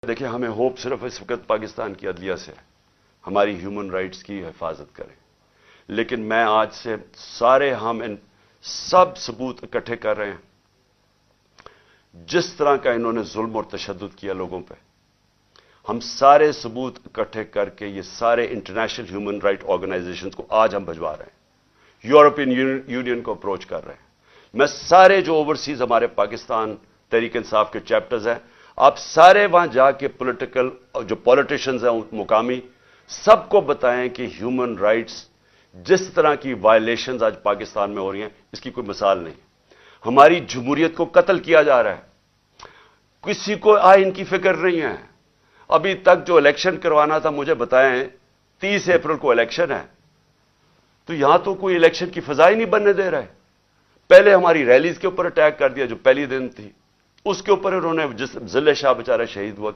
देखिए, हमें होप सिर्फ इस वक्त पाकिस्तान की अदलिया से हमारी ह्यूमन राइट्स की हिफाजत करें, लेकिन मैं आज से सारे हम इन सब सबूत इकट्ठे कर रहे हैं। जिस तरह का इन्होंने जुल्म और तशद्दुद किया लोगों पे, हम सारे सबूत इकट्ठे करके ये सारे इंटरनेशनल ह्यूमन राइट ऑर्गेनाइजेशंस को आज हम भिजवा रहे हैं, यूरोपियन यूनियन को अप्रोच कर रहे हैं। मैं सारे जो ओवरसीज हमारे पाकिस्तान तहरीक इंसाफ के चैप्टर्स हैं, आप सारे वहां जाके पॉलिटिकल जो पॉलिटिशियंस हैं मुकामी, सबको बताएं कि ह्यूमन राइट्स जिस तरह की वायलेशंस आज पाकिस्तान में हो रही हैं, इसकी कोई मिसाल नहीं। हमारी जमहूरियत को कत्ल किया जा रहा है, किसी को आइन की फिक्र नहीं है। अभी तक जो इलेक्शन करवाना था, मुझे बताएं 30 अप्रैल को इलेक्शन है, तो यहां तो कोई इलेक्शन की फिजा ही नहीं बनने दे रहा है। पहले हमारी रैलीज के ऊपर अटैक कर दिया, जो पहली दिन थी उसके ऊपर उन्होंने, जिस जिले शाह बेचारा शहीद हुआ,